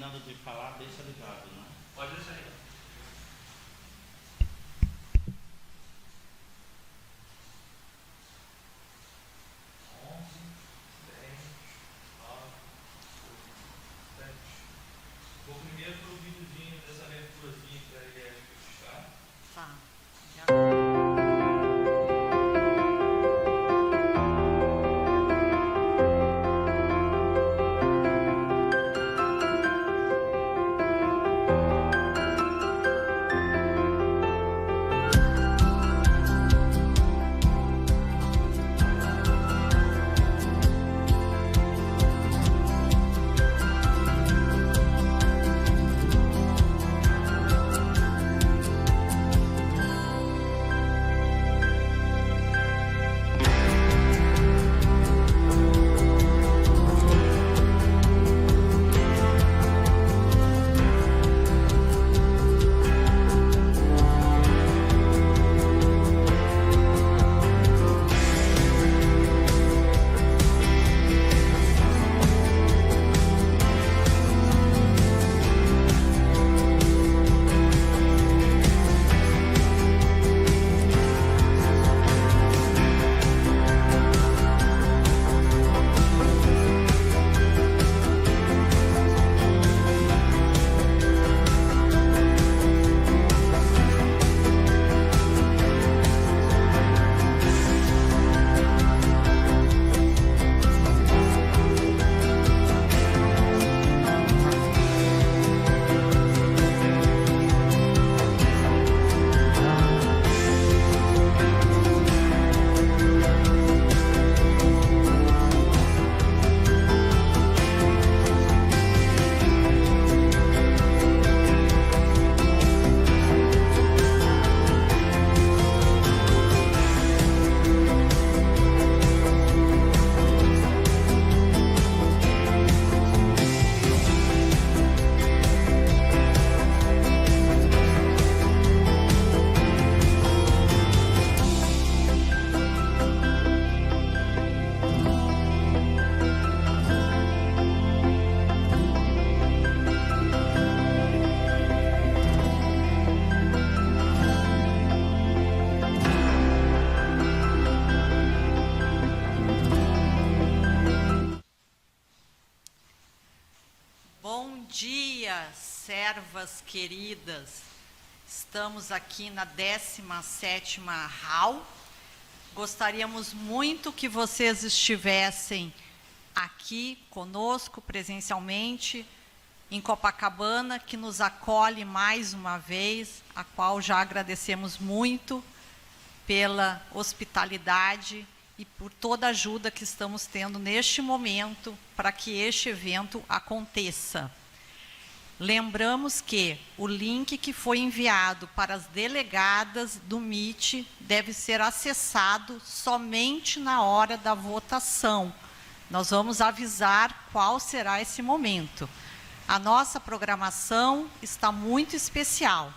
terminando de falar, deixa ligado, né? Pode deixar aí. 11, 10, 9, 7. Vou primeiro para o videozinho dessa aberturazinha para ele justificar. Tá. Bom dia, servas queridas. Estamos aqui na 17ª HAL. Gostaríamos muito que vocês estivessem aqui conosco presencialmente em Copacabana, que nos acolhe mais uma vez, a qual já agradecemos muito pela hospitalidade e por toda a ajuda que estamos tendo neste momento para que este evento aconteça. Lembramos que o link que foi enviado para as delegadas do MIT deve ser acessado somente na hora da votação. Nós vamos avisar qual será esse momento. A nossa programação está muito especial.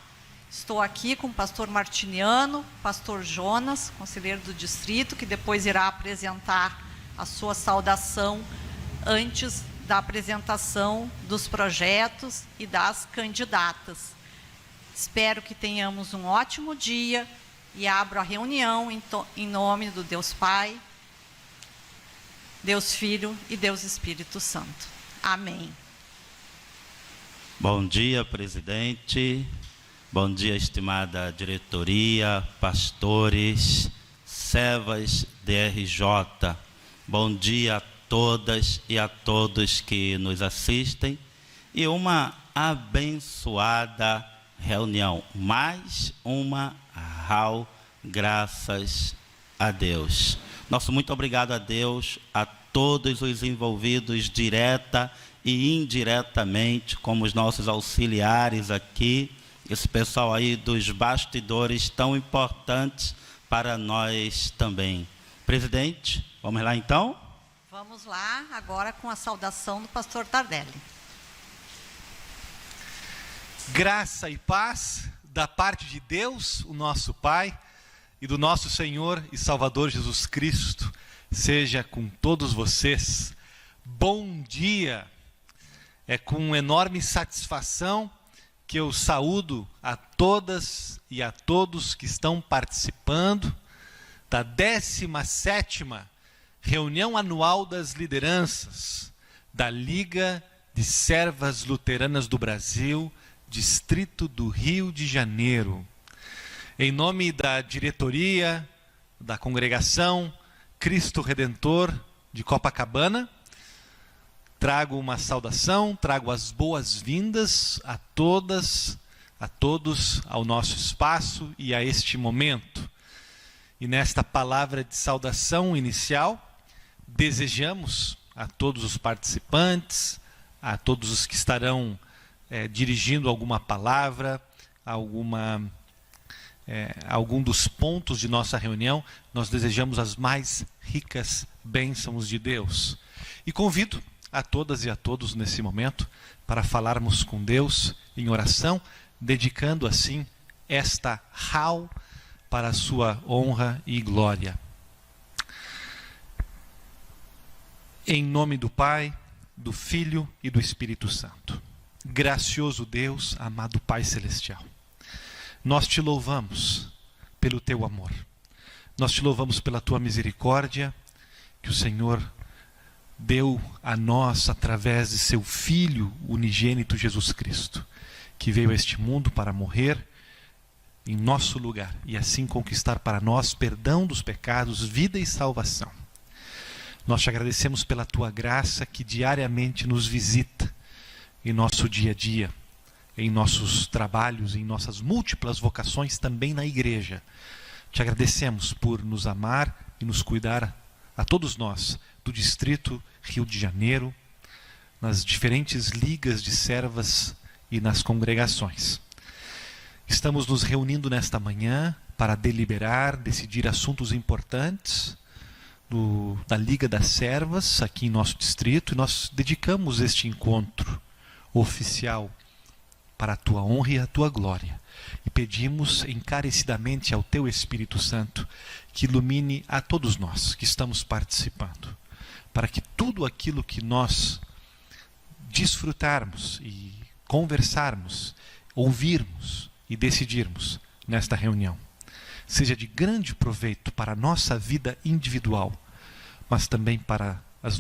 Estou aqui com o pastor Martiniano, pastor Jonas, conselheiro do distrito, que depois irá apresentar a sua saudação antes da apresentação dos projetos e das candidatas. Espero que tenhamos um ótimo dia e abro a reunião em nome do Deus Pai, Deus Filho e Deus Espírito Santo. Amém. Bom dia, presidente. Bom dia, estimada diretoria, pastores, servas DRJ. Bom dia a todas e a todos que nos assistem. E uma abençoada reunião. Mais uma HAL, graças a Deus. Nosso muito obrigado a Deus, a todos os envolvidos direta e indiretamente, como os nossos auxiliares aqui, esse pessoal aí dos bastidores tão importantes para nós também. Presidente, vamos lá então? Vamos lá, agora com a saudação do pastor Tardelli. Graça e paz da parte de Deus, o nosso Pai, e do nosso Senhor e Salvador Jesus Cristo, seja com todos vocês. Bom dia! É com enorme satisfação que eu saúdo a todas e a todos que estão participando da 17ª reunião anual das lideranças da Liga de Servas Luteranas do Brasil, Distrito do Rio de Janeiro. Em nome da diretoria da Congregação Cristo Redentor de Copacabana, trago uma saudação, trago as boas-vindas a todas, a todos ao nosso espaço e a este momento. E nesta palavra de saudação inicial, desejamos a todos os participantes, a todos os que estarão dirigindo alguma palavra, algum dos pontos de nossa reunião, nós desejamos as mais ricas bênçãos de Deus. E convido a todas e a todos nesse momento para falarmos com Deus em oração, dedicando assim esta HAL para a sua honra e glória. Em nome do Pai, do Filho e do Espírito Santo. Gracioso Deus, amado Pai Celestial, nós te louvamos pelo teu amor. Nós te louvamos pela tua misericórdia, que o Senhor deu a nós através de seu Filho unigênito Jesus Cristo, que veio a este mundo para morrer em nosso lugar e assim conquistar para nós perdão dos pecados, vida e salvação. Nós te agradecemos pela tua graça que diariamente nos visita em nosso dia a dia, em nossos trabalhos, em nossas múltiplas vocações também na igreja. Te agradecemos por nos amar e nos cuidar a todos nós do Distrito Rio de Janeiro, nas diferentes ligas de servas e nas congregações. Estamos nos reunindo nesta manhã para deliberar, decidir assuntos importantes da Liga das Servas aqui em nosso distrito, e nós dedicamos este encontro oficial para a tua honra e a tua glória. E pedimos encarecidamente ao teu Espírito Santo que ilumine a todos nós que estamos participando, para que tudo aquilo que nós desfrutarmos e conversarmos, ouvirmos e decidirmos nesta reunião, seja de grande proveito para a nossa vida individual, mas também para os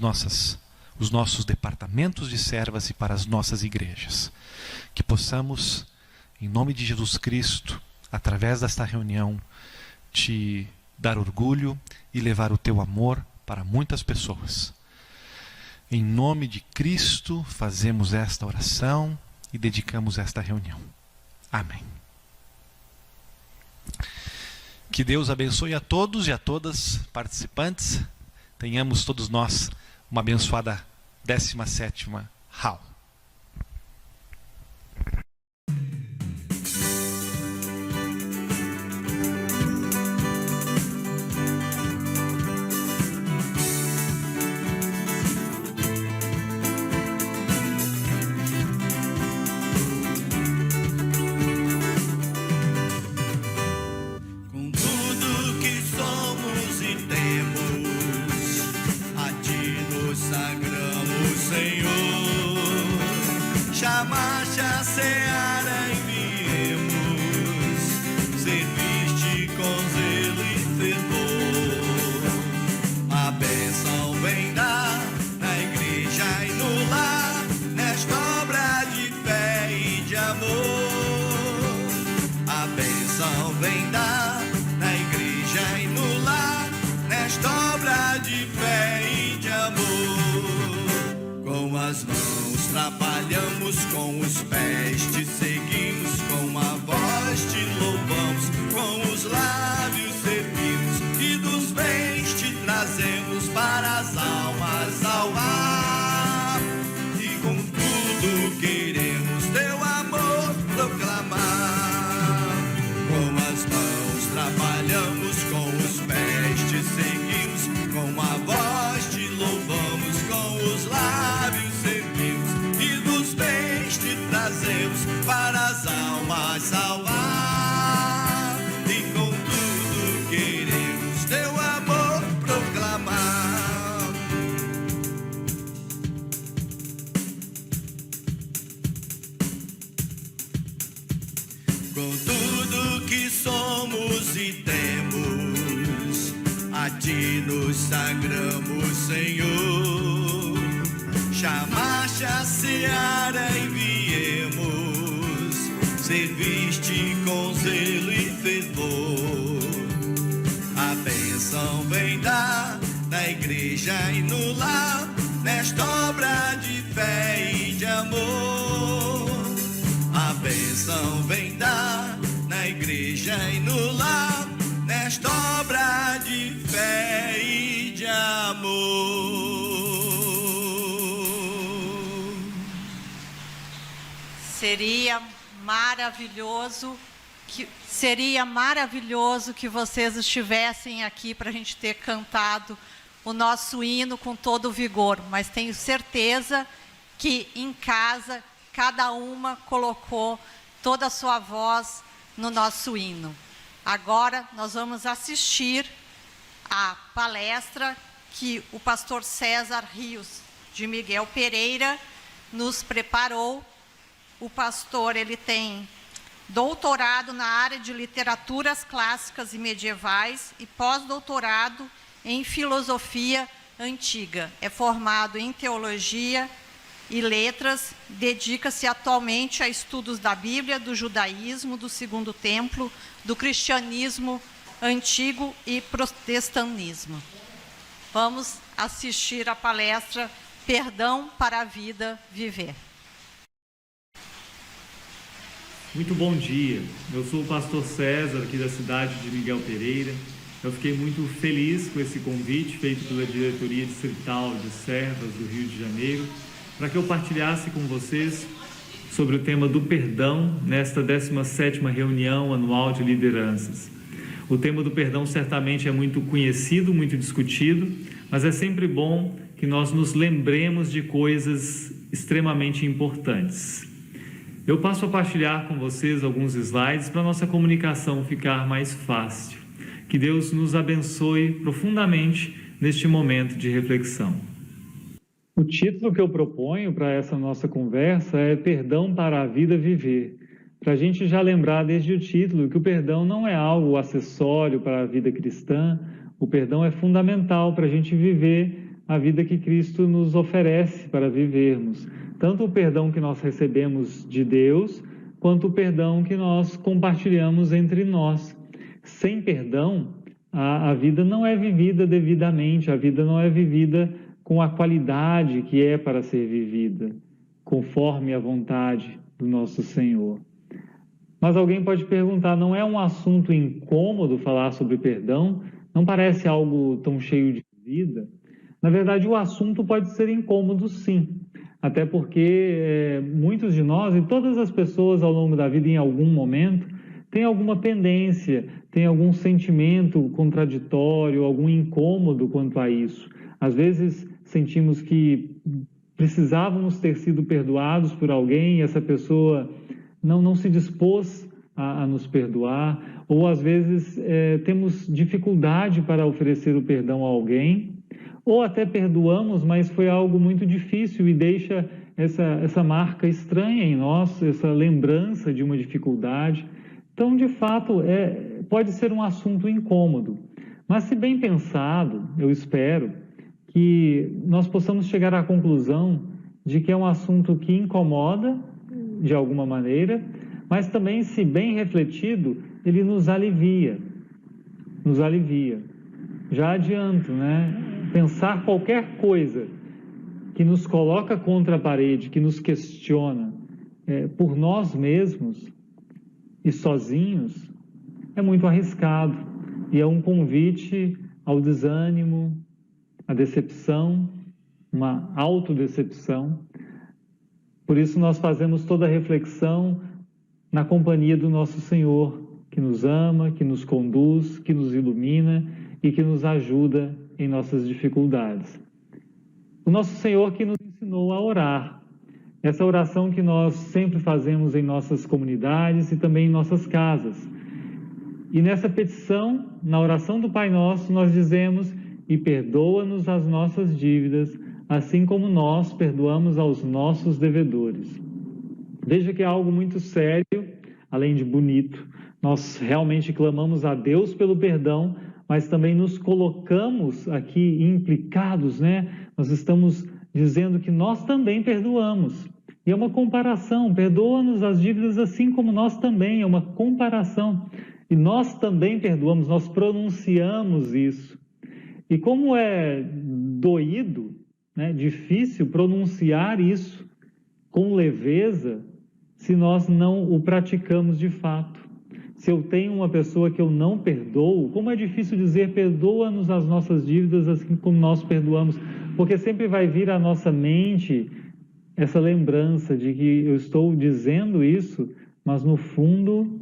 nossos departamentos de servas e para as nossas igrejas. Que possamos, em nome de Jesus Cristo, através desta reunião, te dar orgulho e levar o teu amor para muitas pessoas. Em nome de Cristo, fazemos esta oração e dedicamos esta reunião. Amém. Que Deus abençoe a todos e a todas participantes. Tenhamos todos nós uma abençoada 17ª HAL. Trabalhamos com os pés, te seguimos com a voz, te louvamos com os lábios, servimos e dos bens te trazemos para as almas salvar. E com tudo queremos teu amor proclamar. Com as mãos trabalhamos, com os pés te seguimos, com a voz te louvamos, com os lábios servimos e dos bens te trazemos para as almas salvar. E com tudo queremos teu amor proclamar. nos sagramos, Senhor. Chamaste a seara e viemos, serviste com zelo e fervor. A bênção vem dar na igreja e no lar, nesta obra de fé e de amor. A bênção vem dar na igreja e no lar, nesta obra de fé e de amor. Seria maravilhoso que vocês estivessem aqui para a gente ter cantado o nosso hino com todo o vigor, mas tenho certeza que em casa cada uma colocou toda a sua voz no nosso hino. Agora nós vamos assistir a palestra que o pastor César Rios de Miguel Pereira nos preparou. O pastor, ele tem doutorado na área de literaturas clássicas e medievais e pós-doutorado em filosofia antiga. É formado em teologia e letras, dedica-se atualmente a estudos da Bíblia, do judaísmo, do Segundo Templo, do cristianismo antigo e protestantismo. Vamos assistir a palestra Perdão para a Vida Viver. Muito bom dia, eu sou o pastor César, aqui da cidade de Miguel Pereira. Eu fiquei muito feliz com esse convite feito pela Diretoria Distrital de Servas do Rio de Janeiro, para que eu partilhasse com vocês sobre o tema do perdão nesta 17ª reunião anual de lideranças. O tema do perdão certamente é muito conhecido, muito discutido, mas é sempre bom que nós nos lembremos de coisas extremamente importantes. Eu passo a partilhar com vocês alguns slides para a nossa comunicação ficar mais fácil. Que Deus nos abençoe profundamente neste momento de reflexão. O título que eu proponho para essa nossa conversa é Perdão para a Vida Viver. Para a gente já lembrar desde o título que o perdão não é algo acessório para a vida cristã, o perdão é fundamental para a gente viver a vida que Cristo nos oferece para vivermos. Tanto o perdão que nós recebemos de Deus, quanto o perdão que nós compartilhamos entre nós. Sem perdão, a vida não é vivida devidamente, a vida não é vivida com a qualidade que é para ser vivida, conforme a vontade do nosso Senhor. Mas alguém pode perguntar, não é um assunto incômodo falar sobre perdão? Não parece algo tão cheio de vida? Na verdade, o assunto pode ser incômodo, sim. Até porque muitos de nós e todas as pessoas ao longo da vida, em algum momento, têm alguma pendência, têm algum sentimento contraditório, algum incômodo quanto a isso. Às vezes sentimos que precisávamos ter sido perdoados por alguém e essa pessoa não se dispôs a nos perdoar, ou às vezes temos dificuldade para oferecer o perdão a alguém, ou até perdoamos, mas foi algo muito difícil e deixa essa marca estranha em nós, essa lembrança de uma dificuldade. Então, de fato, pode ser um assunto incômodo. Mas, se bem pensado, eu espero que nós possamos chegar à conclusão de que é um assunto que incomoda, de alguma maneira, mas também, se bem refletido, ele nos alivia. Nos alivia. Já adianto, né? Pensar qualquer coisa que nos coloca contra a parede, que nos questiona por nós mesmos e sozinhos, é muito arriscado. E é um convite ao desânimo, à decepção, uma autodecepção. Por isso nós fazemos toda a reflexão na companhia do nosso Senhor, que nos ama, que nos conduz, que nos ilumina e que nos ajuda em nossas dificuldades. O nosso Senhor que nos ensinou a orar. Essa oração que nós sempre fazemos em nossas comunidades e também em nossas casas. E nessa petição, na oração do Pai Nosso, nós dizemos: e perdoa-nos as nossas dívidas, assim como nós perdoamos aos nossos devedores. Veja que é algo muito sério, além de bonito. Nós realmente clamamos a Deus pelo perdão, mas também nos colocamos aqui implicados, né? Nós estamos dizendo que nós também perdoamos. E é uma comparação, perdoa-nos as dívidas assim como nós também, é uma comparação. E nós também perdoamos, nós pronunciamos isso. E como é doído, né, difícil pronunciar isso com leveza, se nós não o praticamos de fato. Se eu tenho uma pessoa que eu não perdoo, como é difícil dizer perdoa-nos as nossas dívidas assim como nós perdoamos, porque sempre vai vir à nossa mente essa lembrança de que eu estou dizendo isso, mas no fundo...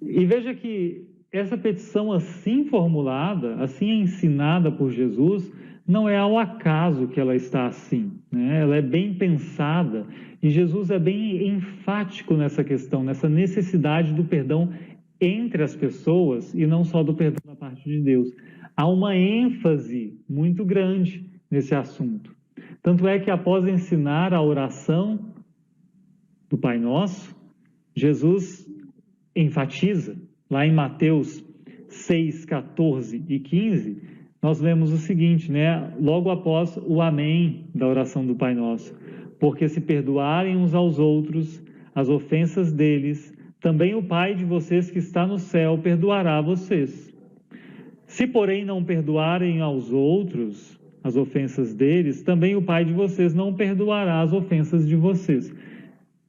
E veja que essa petição assim formulada, assim ensinada por Jesus, não é ao acaso que ela está assim, né? Ela é bem pensada e Jesus é bem enfático nessa questão, nessa necessidade do perdão entre as pessoas e não só do perdão da parte de Deus. Há uma ênfase muito grande nesse assunto. Tanto é que após ensinar a oração do Pai Nosso, Jesus enfatiza, lá em Mateus 6, 14 e 15, nós lemos o seguinte, né? Logo após o amém da oração do Pai Nosso. Porque se perdoarem uns aos outros as ofensas deles, também o Pai de vocês que está no céu perdoará vocês. Se, porém, não perdoarem aos outros as ofensas deles, também o Pai de vocês não perdoará as ofensas de vocês.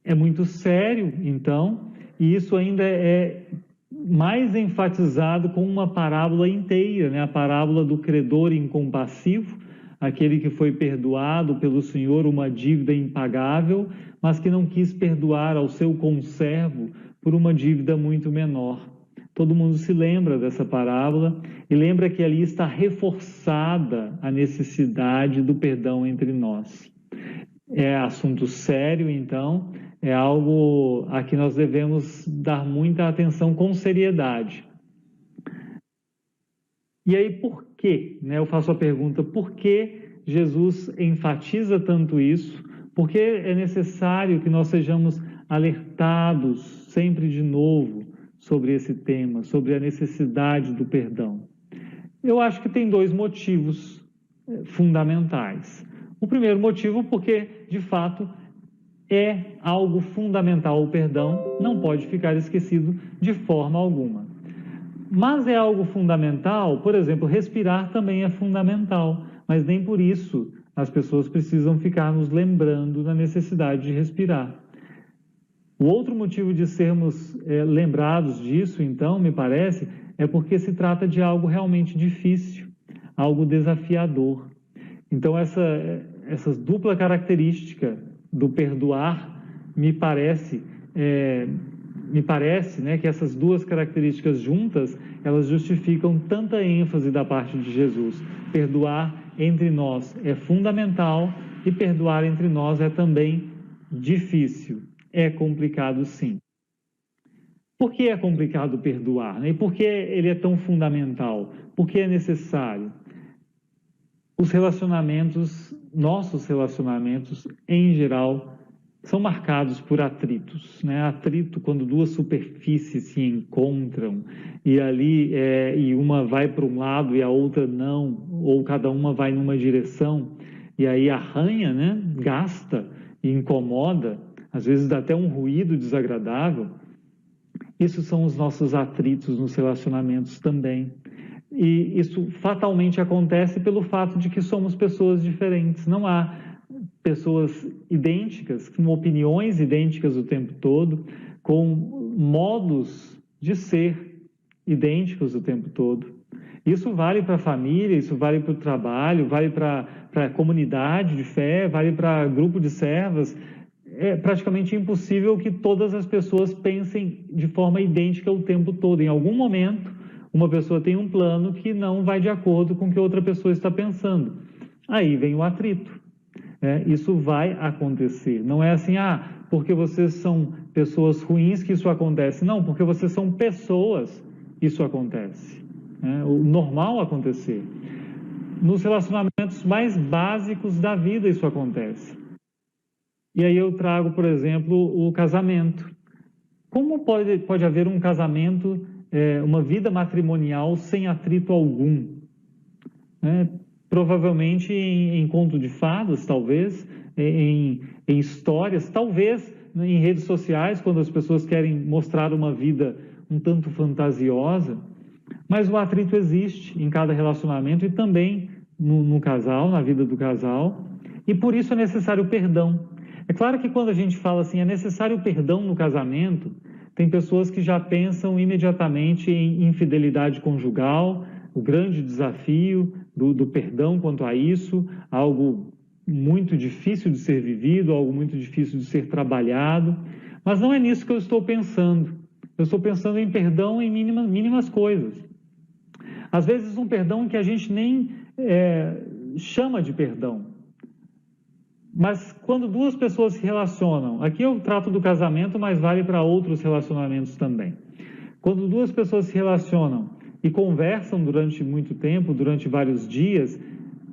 É muito sério, então, e isso ainda é mais enfatizado com uma parábola inteira, né? A parábola do credor incompassivo, aquele que foi perdoado pelo Senhor uma dívida impagável, mas que não quis perdoar ao seu conservo por uma dívida muito menor. Todo mundo se lembra dessa parábola e lembra que ali está reforçada a necessidade do perdão entre nós. É assunto sério, então, é algo a que nós devemos dar muita atenção com seriedade. E aí, por quê? Eu faço a pergunta, por que Jesus enfatiza tanto isso? Por que é necessário que nós sejamos alertados sempre de novo sobre esse tema, sobre a necessidade do perdão? Eu acho que tem dois motivos fundamentais. O primeiro motivo, porque, de fato, é algo fundamental. O perdão não pode ficar esquecido de forma alguma. Mas é algo fundamental, por exemplo, respirar também é fundamental, mas nem por isso as pessoas precisam ficar nos lembrando da necessidade de respirar. O outro motivo de sermos lembrados disso, então, me parece, é porque se trata de algo realmente difícil, algo desafiador. Então, essa dupla característica do perdoar, me parece, né, que essas duas características juntas, elas justificam tanta ênfase da parte de Jesus. Perdoar entre nós é fundamental e perdoar entre nós é também difícil. É complicado, sim. Por que é complicado perdoar, né? E por que ele é tão fundamental? Por que é necessário? Os relacionamentos, nossos relacionamentos, em geral, são marcados por atritos, né? Atrito quando duas superfícies se encontram e ali e uma vai para um lado e a outra não, ou cada uma vai numa direção e aí arranha, né? Gasta e incomoda, às vezes dá até um ruído desagradável. Isso são os nossos atritos nos relacionamentos também. E isso fatalmente acontece pelo fato de que somos pessoas diferentes. Não há pessoas idênticas, com opiniões idênticas o tempo todo, com modos de ser idênticos o tempo todo. Isso vale para a família, isso vale para o trabalho, vale para a comunidade de fé, vale para grupo de servas. É praticamente impossível que todas as pessoas pensem de forma idêntica o tempo todo. Em algum momento, uma pessoa tem um plano que não vai de acordo com o que outra pessoa está pensando. Aí vem o atrito. Isso vai acontecer. Não é assim, porque vocês são pessoas ruins que isso acontece. Não, porque vocês são pessoas, isso acontece. O normal acontecer. Nos relacionamentos mais básicos da vida isso acontece. E aí eu trago, por exemplo, o casamento. Como pode haver um casamento uma vida matrimonial sem atrito algum. Provavelmente em conto de fadas, talvez, em histórias, talvez em redes sociais, quando as pessoas querem mostrar uma vida um tanto fantasiosa, mas o atrito existe em cada relacionamento e também no casal, na vida do casal, e por isso é necessário perdão. É claro que quando a gente fala assim, é necessário perdão no casamento, tem pessoas que já pensam imediatamente em infidelidade conjugal, o grande desafio do perdão quanto a isso, algo muito difícil de ser vivido, algo muito difícil de ser trabalhado, mas não é nisso que eu estou pensando. Eu estou pensando em perdão em mínimas coisas. Às vezes um perdão que a gente nem chama de perdão. Mas quando duas pessoas se relacionam, aqui eu trato do casamento, mas vale para outros relacionamentos também. Quando duas pessoas se relacionam e conversam durante muito tempo, durante vários dias,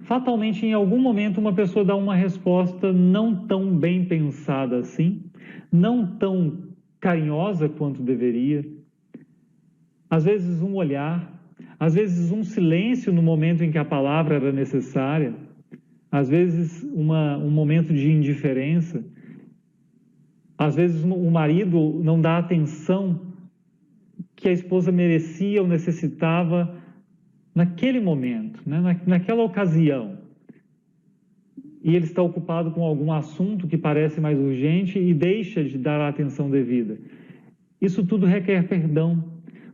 fatalmente em algum momento uma pessoa dá uma resposta não tão bem pensada assim, não tão carinhosa quanto deveria. Às vezes um olhar, às vezes um silêncio no momento em que a palavra era necessária, às vezes um momento de indiferença, às vezes o marido não dá atenção que a esposa merecia ou necessitava naquele momento, né? Naquela ocasião. E ele está ocupado com algum assunto que parece mais urgente e deixa de dar a atenção devida. Isso tudo requer perdão,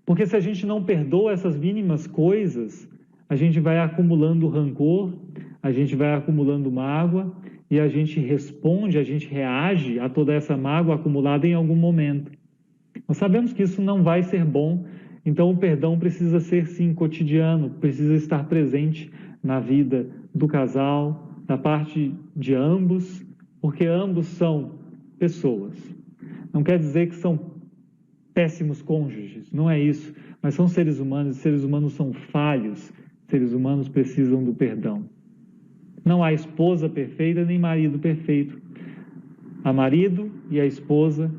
porque se a gente não perdoa essas mínimas coisas, a gente vai acumulando rancor, a gente vai acumulando mágoa e a gente responde, a gente reage a toda essa mágoa acumulada em algum momento. Nós sabemos que isso não vai ser bom, então o perdão precisa ser, sim, cotidiano, precisa estar presente na vida do casal, da parte de ambos, porque ambos são pessoas. Não quer dizer que são péssimos cônjuges, não é isso, mas são seres humanos, e seres humanos são falhos, seres humanos precisam do perdão. Não há esposa perfeita nem marido perfeito. Há marido e a esposa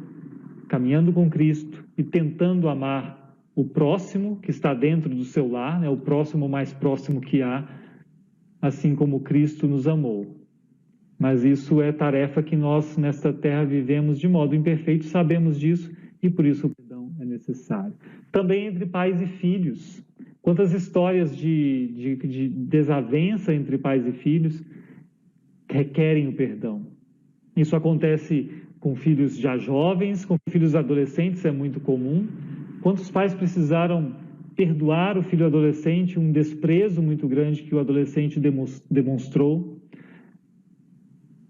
caminhando com Cristo e tentando amar o próximo que está dentro do seu lar, né? O próximo mais próximo que há, assim como Cristo nos amou. Mas isso é tarefa que nós nesta terra vivemos de modo imperfeito, sabemos disso e por isso o perdão é necessário. Também entre pais e filhos. Quantas histórias de desavença entre pais e filhos requerem o perdão. Isso acontece com filhos já jovens, com filhos adolescentes, é muito comum. Quantos pais precisaram perdoar o filho adolescente, um desprezo muito grande que o adolescente demonstrou.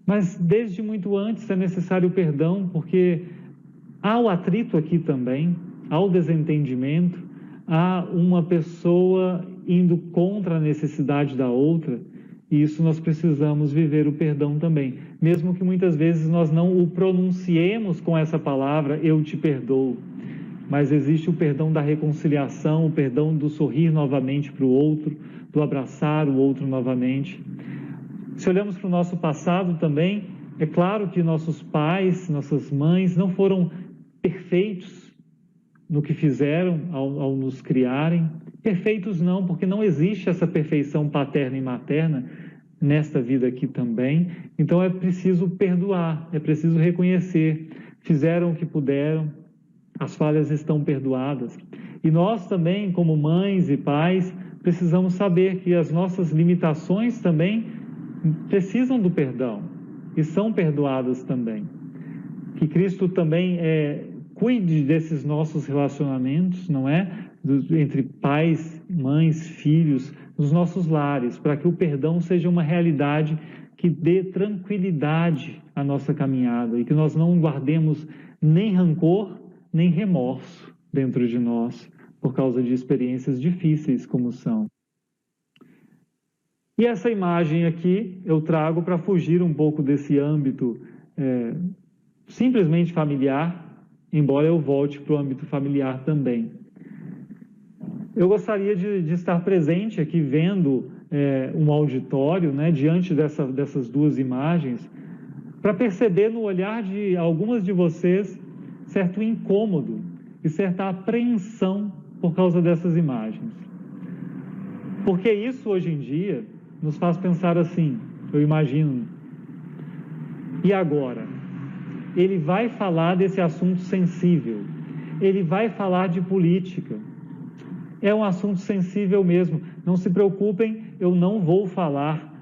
Mas desde muito antes é necessário o perdão, porque há o atrito aqui também, há o desentendimento, há uma pessoa indo contra a necessidade da outra, e isso nós precisamos viver o perdão também. Mesmo que muitas vezes nós não o pronunciemos com essa palavra, eu te perdoo. Mas existe o perdão da reconciliação, o perdão do sorrir novamente para o outro, do abraçar o outro novamente. Se olhamos para o nosso passado também, é claro que nossos pais, nossas mães não foram perfeitos no que fizeram ao nos criarem. Perfeitos não, porque não existe essa perfeição paterna e materna nesta vida aqui também. Então é preciso perdoar, é preciso reconhecer. Fizeram o que puderam, as falhas estão perdoadas. E nós também, como mães e pais, precisamos saber que as nossas limitações também precisam do perdão e são perdoadas também. Que Cristo também cuide desses nossos relacionamentos, não é? Entre pais, mães, filhos, nos nossos lares, para que o perdão seja uma realidade que dê tranquilidade à nossa caminhada e que nós não guardemos nem rancor, nem remorso dentro de nós, por causa de experiências difíceis como são. E essa imagem aqui eu trago para fugir um pouco desse âmbito simplesmente familiar, embora eu volte para o âmbito familiar também. Eu gostaria de estar presente aqui vendo um auditório, né, diante dessas duas imagens, para perceber no olhar de algumas de vocês certo incômodo e certa apreensão por causa dessas imagens. Porque isso, hoje em dia, nos faz pensar assim, eu imagino, e agora? Ele vai falar desse assunto sensível, ele vai falar de política. É um assunto sensível mesmo, não se preocupem, eu não vou falar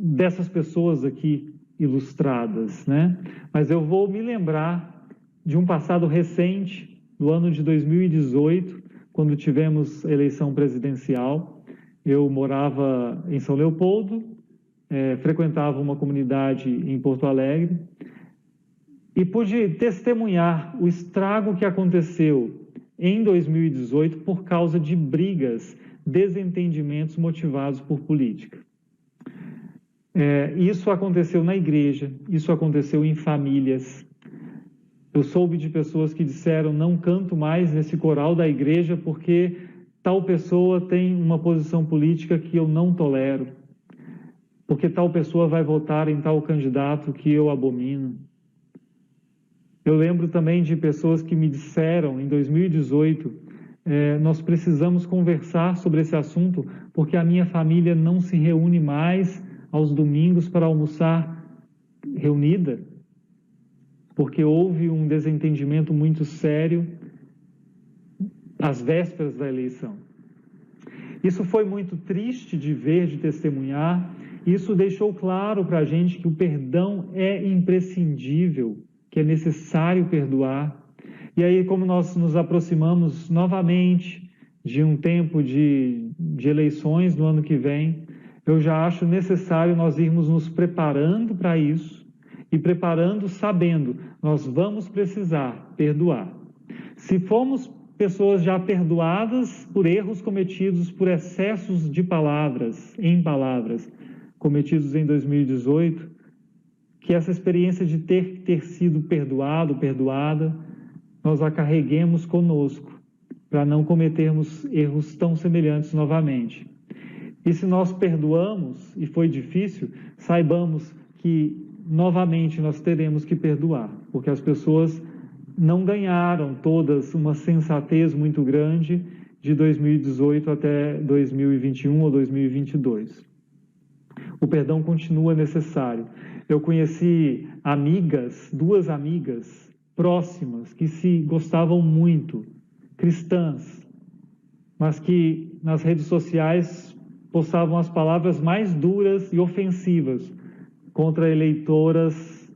dessas pessoas aqui ilustradas, né? Mas eu vou me lembrar de um passado recente, do ano de 2018, quando tivemos eleição presidencial. Eu morava em São Leopoldo, frequentava uma comunidade em Porto Alegre e pude testemunhar o estrago que aconteceu em 2018 por causa de brigas, desentendimentos motivados por política. Isso aconteceu na igreja, isso aconteceu em famílias. Eu soube de pessoas que disseram: não canto mais nesse coral da igreja porque tal pessoa tem uma posição política que eu não tolero, porque tal pessoa vai votar em tal candidato que eu abomino. Eu lembro também de pessoas que me disseram em 2018: nós precisamos conversar sobre esse assunto porque a minha família não se reúne mais aos domingos para almoçar reunida, porque houve um desentendimento muito sério às vésperas da eleição. Isso foi muito triste de ver, de testemunhar. Isso deixou claro para a gente que o perdão é imprescindível, que é necessário perdoar. E aí, como nós nos aproximamos novamente de um tempo de eleições no ano que vem, eu já acho necessário nós irmos nos preparando para isso e preparando sabendo, nós vamos precisar perdoar. Se formos pessoas já perdoadas por erros cometidos, por excessos de palavras, cometidos em 2018, que essa experiência de ter sido perdoado, perdoada, nós a carreguemos conosco, para não cometermos erros tão semelhantes novamente. E se nós perdoamos, e foi difícil, saibamos que novamente nós teremos que perdoar, porque as pessoas não ganharam todas uma sensatez muito grande de 2018 até 2021 ou 2022. O perdão continua necessário. Eu conheci duas amigas próximas, que se gostavam muito, cristãs, mas que nas redes sociais postavam as palavras mais duras e ofensivas contra eleitoras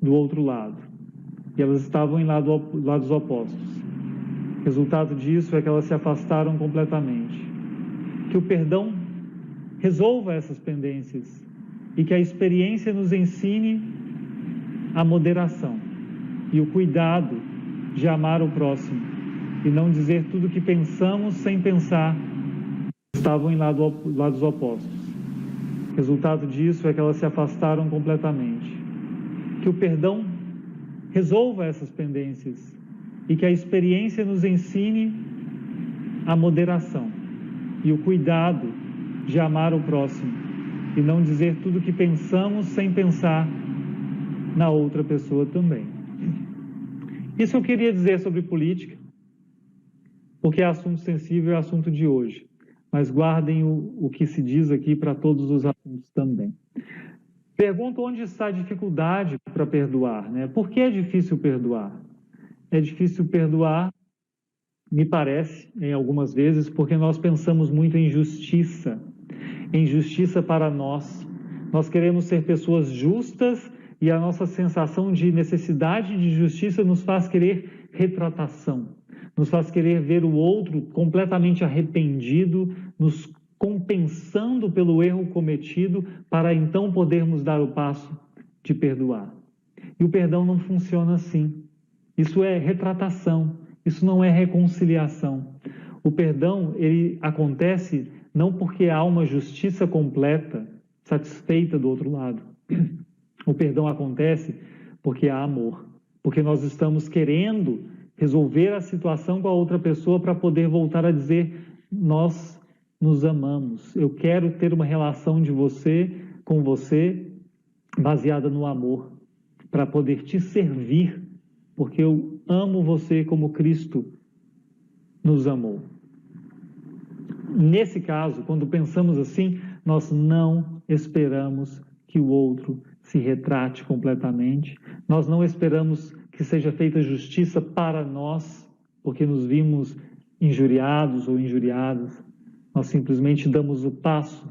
do outro lado. E elas estavam em lados opostos. O resultado disso é que elas se afastaram completamente. Que o perdão resolva essas pendências e que a experiência nos ensine a moderação e o cuidado de amar o próximo e não dizer tudo o que pensamos sem pensar. Estavam em lados opostos. O resultado disso é que elas se afastaram completamente. Que o perdão resolva essas pendências e que a experiência nos ensine a moderação e o cuidado de amar o próximo e não dizer tudo o que pensamos sem pensar na outra pessoa também. Isso eu queria dizer sobre política, porque é assunto sensível, é assunto de hoje. Mas guardem o que se diz aqui para todos os assuntos também. Pergunto onde está a dificuldade para perdoar, né? Por que é difícil perdoar? É difícil perdoar, me parece, em algumas vezes, porque nós pensamos muito em justiça para nós. Nós queremos ser pessoas justas e a nossa sensação de necessidade de justiça nos faz querer retratação, nos faz querer ver o outro completamente arrependido, nos compensando pelo erro cometido, para então podermos dar o passo de perdoar. E o perdão não funciona assim. Isso é retratação, isso não é reconciliação. O perdão, ele acontece não porque há uma justiça completa, satisfeita do outro lado. O perdão acontece porque há amor, porque nós estamos querendo resolver a situação com a outra pessoa para poder voltar a dizer: nós nos amamos, eu quero ter uma relação com você baseada no amor, para poder te servir, porque eu amo você como Cristo nos amou. Nesse caso, quando pensamos assim, nós não esperamos que o outro se retrate completamente, nós não esperamos que seja feita justiça para nós, porque nos vimos injuriados ou injuriadas. Nós simplesmente damos o passo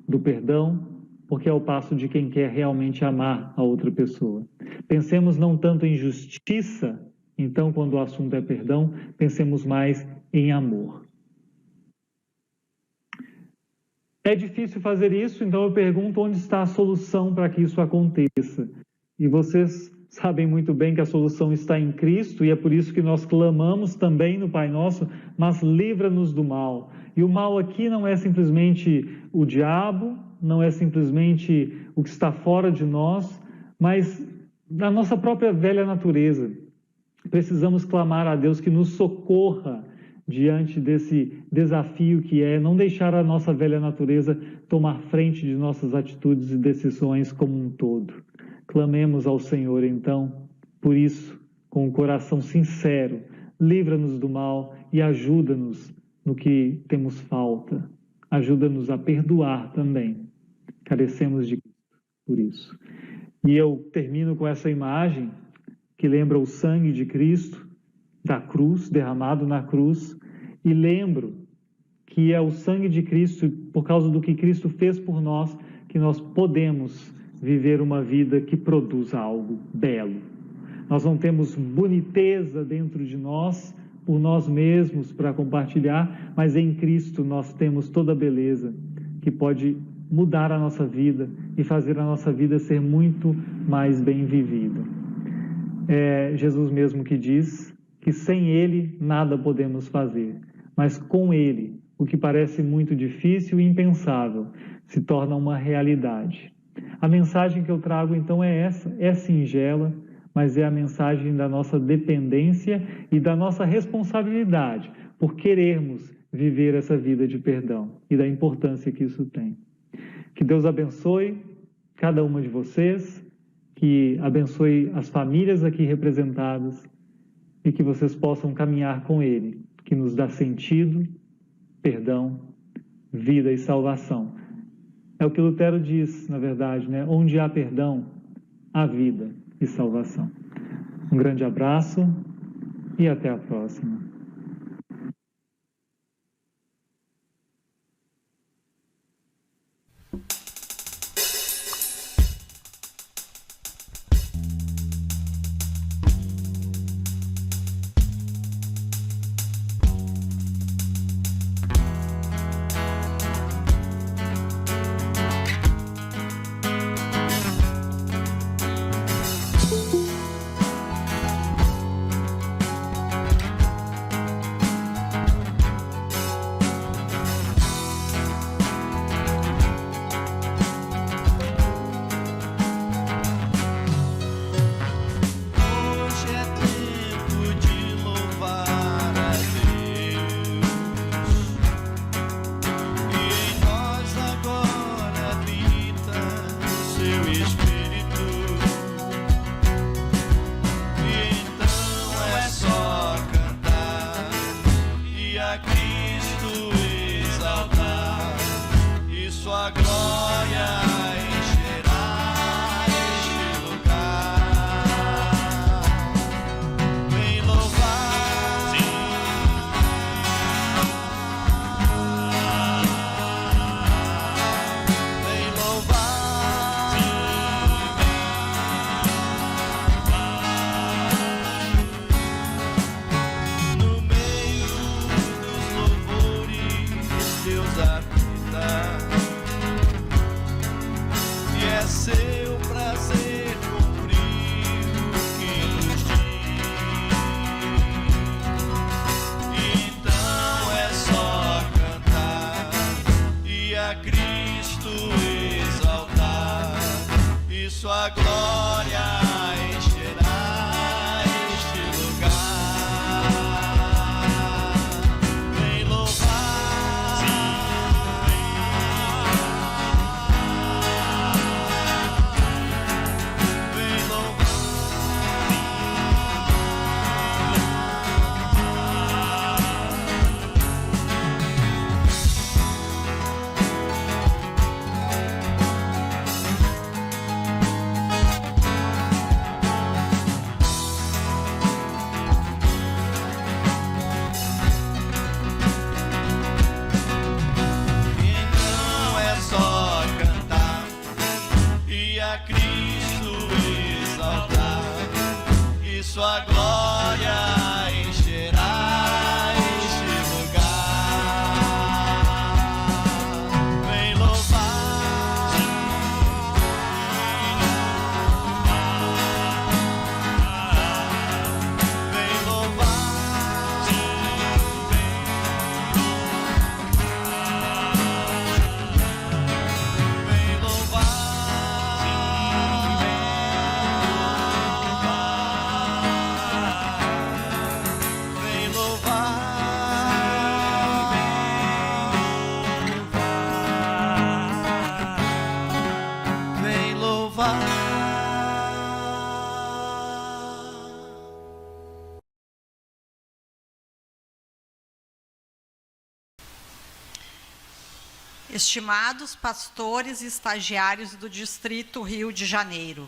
do perdão, porque é o passo de quem quer realmente amar a outra pessoa. Pensemos não tanto em justiça, então, quando o assunto é perdão, pensemos mais em amor. É difícil fazer isso, então eu pergunto onde está a solução para que isso aconteça. E vocês sabem muito bem que a solução está em Cristo, e é por isso que nós clamamos também no Pai Nosso, mas livra-nos do mal. E o mal aqui não é simplesmente o diabo, não é simplesmente o que está fora de nós, mas da nossa própria velha natureza. Precisamos clamar a Deus que nos socorra diante desse desafio que é não deixar a nossa velha natureza tomar frente de nossas atitudes e decisões como um todo. Clamemos ao Senhor, então, por isso, com o coração sincero, livra-nos do mal e ajuda-nos no que temos falta. Ajuda-nos a perdoar também. Carecemos de Cristo por isso. E eu termino com essa imagem que lembra o sangue de Cristo, da cruz, derramado na cruz, e lembro que é o sangue de Cristo, por causa do que Cristo fez por nós, que nós podemos viver uma vida que produz algo belo. Nós não temos boniteza dentro de nós, por nós mesmos, para compartilhar, mas em Cristo nós temos toda a beleza que pode mudar a nossa vida e fazer a nossa vida ser muito mais bem vivida. É Jesus mesmo que diz que sem Ele nada podemos fazer, mas com Ele, o que parece muito difícil e impensável, se torna uma realidade. A mensagem que eu trago então é essa, é singela, mas é a mensagem da nossa dependência e da nossa responsabilidade por querermos viver essa vida de perdão e da importância que isso tem. Que Deus abençoe cada uma de vocês, que abençoe as famílias aqui representadas e que vocês possam caminhar com Ele, que nos dá sentido, perdão, vida e salvação. É o que Lutero diz, na verdade, né? Onde há perdão, há vida e salvação. Um grande abraço e até a próxima. Sua glória encherá este lugar. Vem louvar, vem louvar. sua glória encherá este lugar. Vem louvar, vem louvar, vem Estimados pastores e estagiários do Distrito Rio de Janeiro,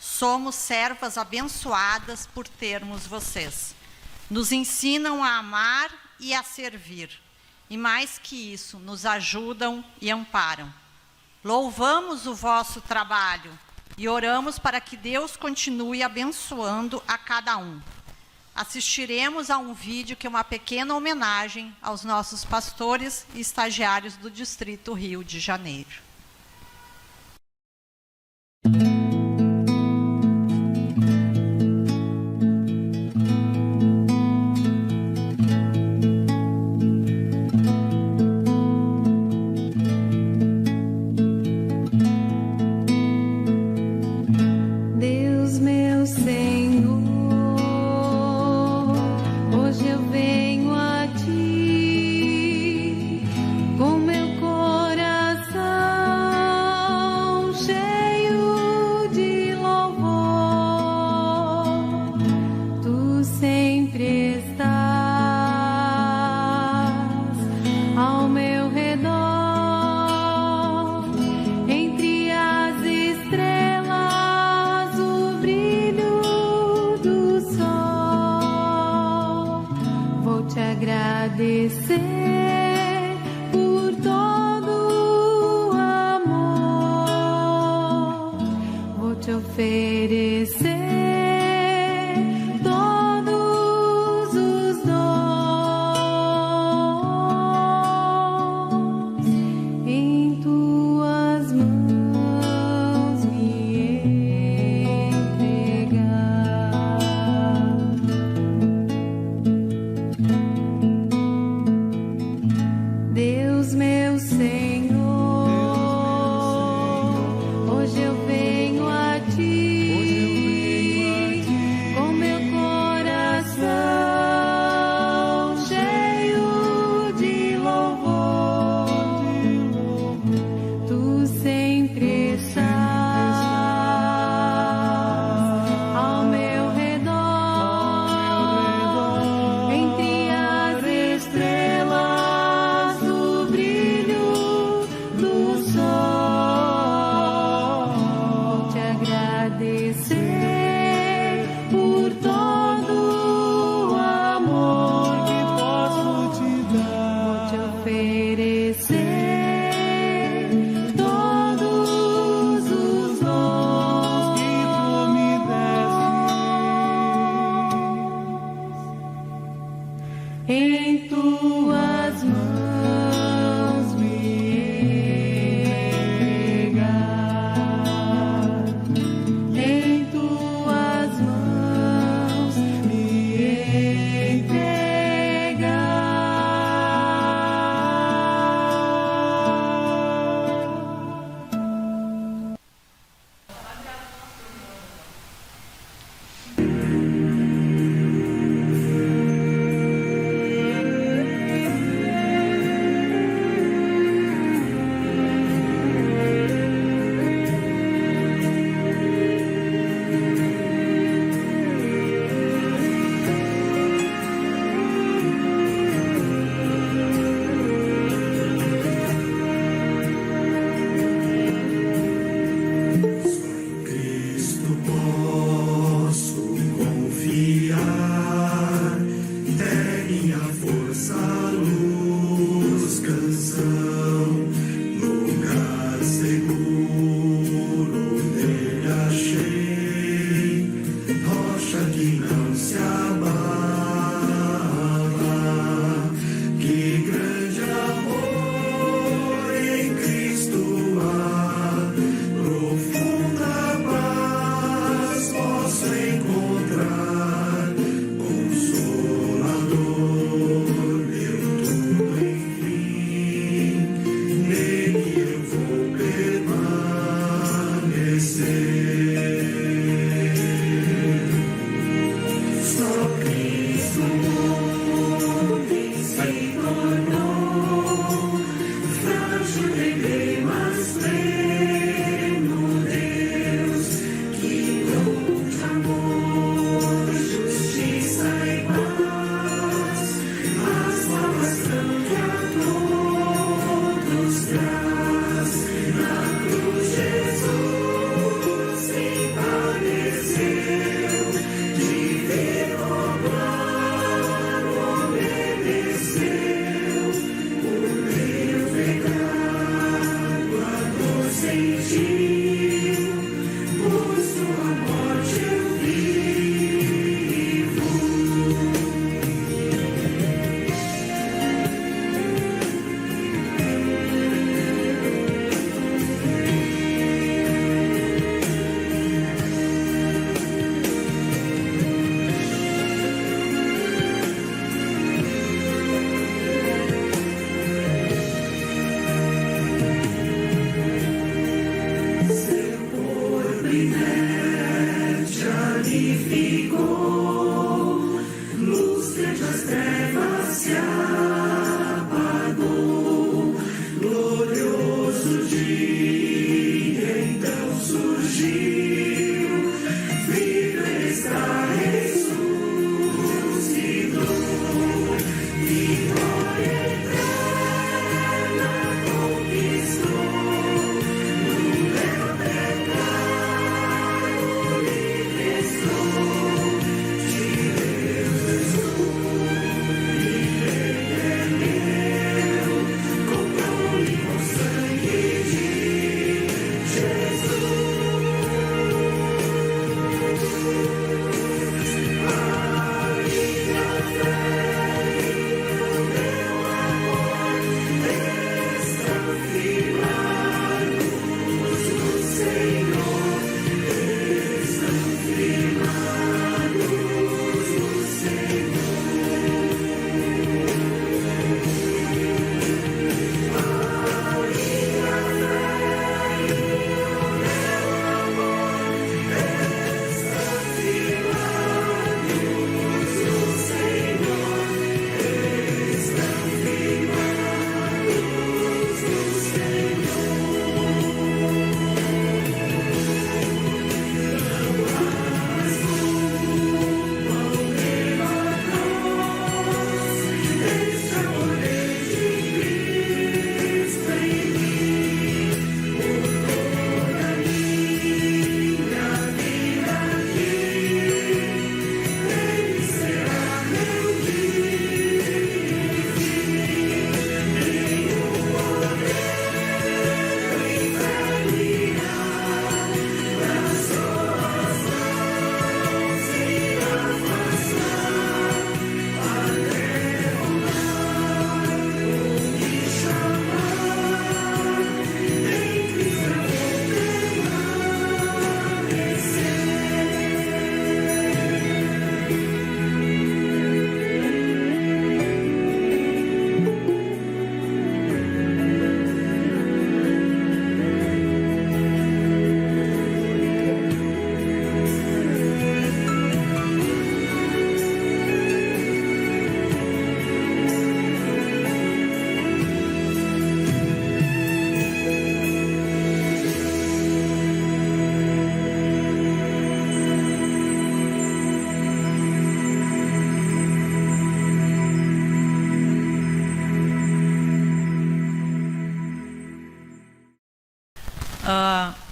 somos servas abençoadas por termos vocês. Nos ensinam a amar e a servir. E mais que isso, nos ajudam e amparam. Louvamos o vosso trabalho e oramos para que Deus continue abençoando a cada um. Assistiremos a um vídeo que é uma pequena homenagem aos nossos pastores e estagiários do Distrito Rio de Janeiro. Deus, meu Senhor, hoje eu venho a Ti com meu coração cheio de louvor. Tu sempre estás ao meu redor, entre as estrelas, o brilho do sol. Vou te agradecer por todo o amor. Vou te oferecer todos os dons. Em tuas mãos me entregar. Deus, meu Senhor, hoje eu venho a Ti com meu coração cheio de louvor. Tu sempre estás ao meu redor, entre as estrelas, o brilho do sol. Vou te agradecer por todo o amor que posso te dar. Vou te oferecer todos os dons que tu me deste. Em tuas mãos me entregar. Em tuas mãos me entregar. Cristo posso confiar, é minha força, luz, canção, lugar seguro nele achei, rocha que não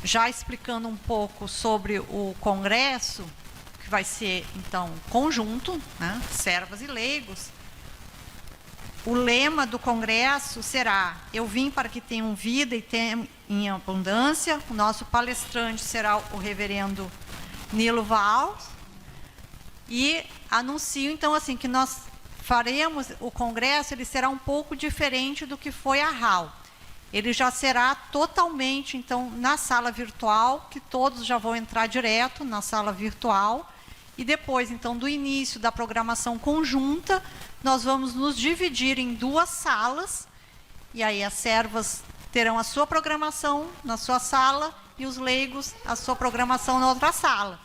já explicando um pouco sobre o congresso, que vai ser, então, conjunto, né, servas e leigos. O lema do congresso será: eu vim para que tenham vida e tenham em abundância. O nosso palestrante será o reverendo Nilo Valls. E anuncio, então, assim, que nós faremos o congresso, ele será um pouco diferente do que foi a HAL. Ele já será totalmente, então, na sala virtual, que todos já vão entrar direto na sala virtual. E depois, então, do início da programação conjunta, nós vamos nos dividir em 2 salas. E aí as servas terão a sua programação na sua sala e os leigos a sua programação na outra sala.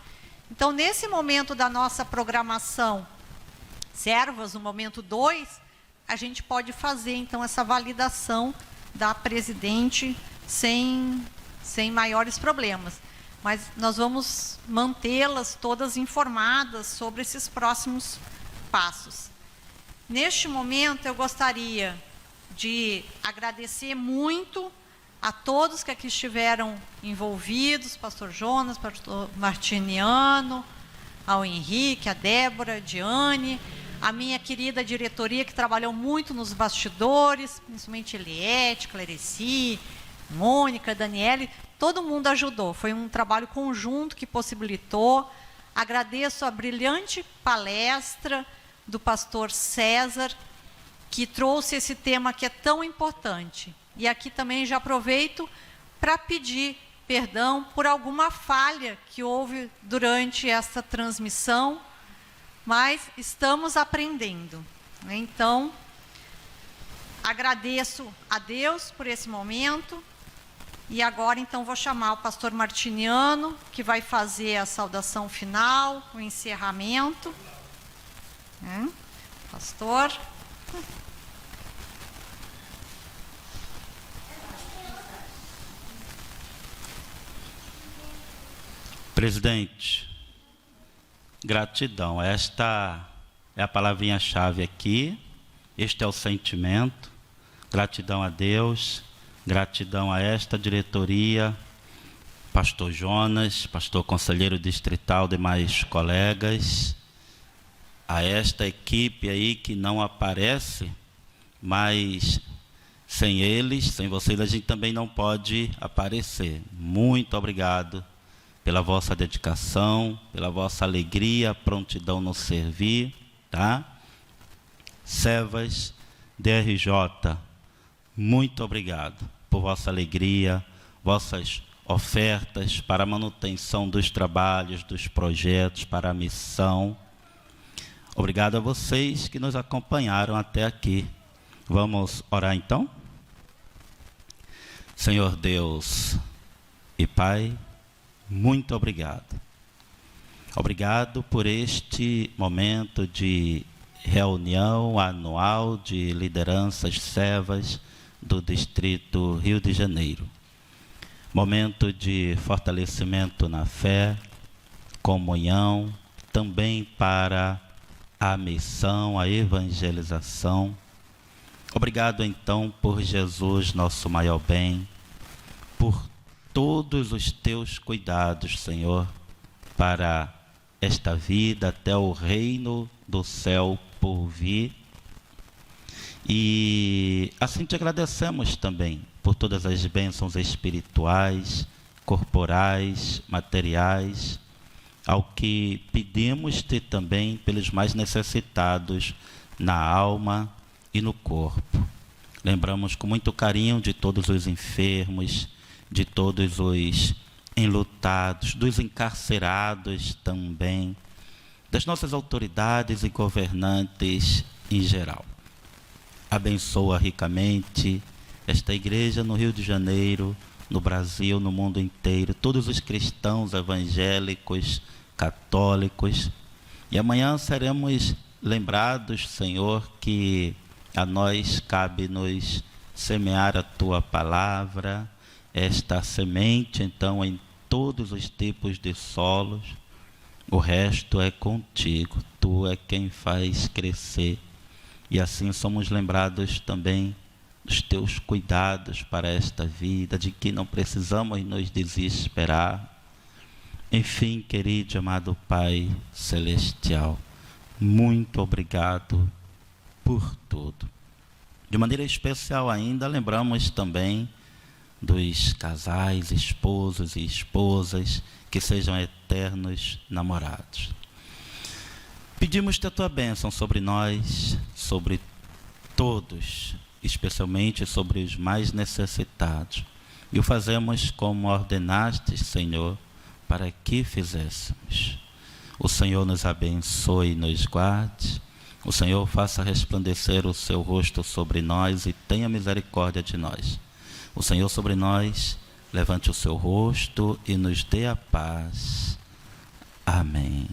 Então, nesse momento da nossa programação servas, no momento 2, a gente pode fazer, então, essa validação da presidente sem maiores problemas. Mas nós vamos mantê-las todas informadas sobre esses próximos passos. Neste momento, eu gostaria de agradecer muito a todos que aqui estiveram envolvidos, pastor Jonas, pastor Martiniano, ao Henrique, a Débora, a Diane, a minha querida diretoria que trabalhou muito nos bastidores, principalmente Eliette, Clerici, Mônica, Daniele, todo mundo ajudou. Foi um trabalho conjunto que possibilitou. Agradeço a brilhante palestra do pastor César, que trouxe esse tema que é tão importante. E aqui também já aproveito para pedir perdão por alguma falha que houve durante esta transmissão, mas estamos aprendendo. Então, agradeço a Deus por esse momento. E agora, então, vou chamar o pastor Martiniano, que vai fazer a saudação final, o encerramento. Pastor. Presidente, gratidão. Esta é a palavrinha-chave aqui. Este é o sentimento. Gratidão a Deus. Gratidão a esta diretoria, pastor Jonas, pastor conselheiro distrital, demais colegas, a esta equipe aí que não aparece, mas sem eles, sem vocês, a gente também não pode aparecer. Muito obrigado pela vossa dedicação, pela vossa alegria, prontidão no servir, tá? Servas DRJ, muito obrigado por vossa alegria, vossas ofertas para a manutenção dos trabalhos, dos projetos, para a missão. Obrigado a vocês que nos acompanharam até aqui. Vamos orar então? Senhor Deus e Pai, muito obrigado. Obrigado por este momento de reunião anual de lideranças servas do Distrito Rio de Janeiro. Momento de fortalecimento na fé, comunhão, também para a missão, a evangelização. Obrigado, então, por Jesus, nosso maior bem, por todos os teus cuidados, Senhor, para esta vida até o reino do céu por vir. E assim te agradecemos também por todas as bênçãos espirituais, corporais, materiais, ao que pedimos-te também pelos mais necessitados na alma e no corpo. Lembramos com muito carinho de todos os enfermos, de todos os enlutados, dos encarcerados também, das nossas autoridades e governantes em geral. Abençoa ricamente esta igreja no Rio de Janeiro, no Brasil, no mundo inteiro, todos os cristãos evangélicos, católicos. E amanhã seremos lembrados, Senhor, que a nós cabe-nos semear a Tua palavra, esta semente, então, em todos os tipos de solos. O resto é contigo, Tu é quem faz crescer. E assim somos lembrados também dos teus cuidados para esta vida, de que não precisamos nos desesperar. Enfim, querido e amado Pai Celestial, muito obrigado por tudo. De maneira especial ainda, lembramos também dos casais, esposos e esposas, que sejam eternos namorados. Pedimos-te a tua bênção sobre nós, sobre todos, especialmente sobre os mais necessitados. E o fazemos como ordenaste, Senhor, para que fizéssemos. O Senhor nos abençoe e nos guarde. O Senhor faça resplandecer o seu rosto sobre nós e tenha misericórdia de nós. O Senhor sobre nós levante o seu rosto e nos dê a paz. Amém.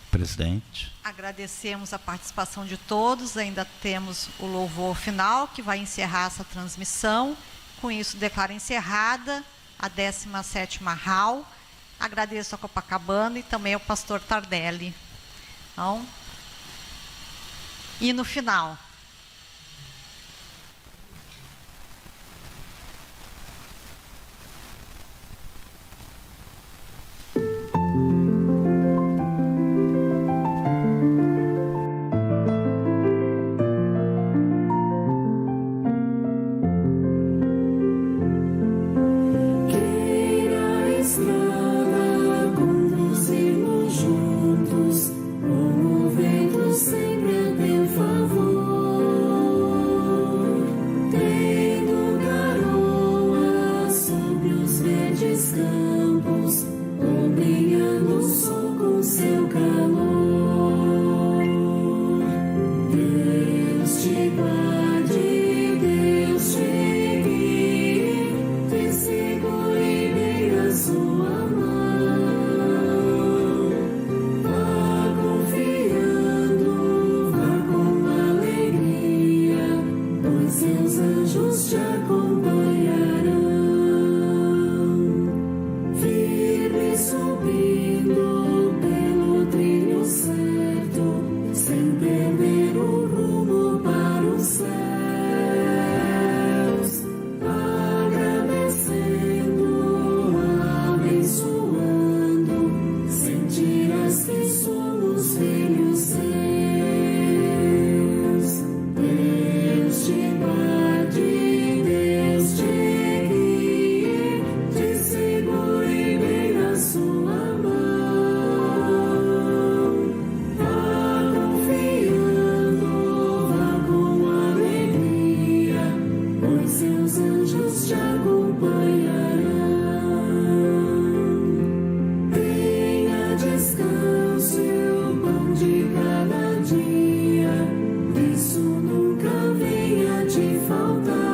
Presidente. Agradecemos a participação de todos. Ainda temos o louvor final que vai encerrar essa transmissão. Com isso, declaro encerrada a 17ª RAL. Agradeço a Copacabana e também ao pastor Tardelli. Então, e no final. Isso nunca venha te faltar.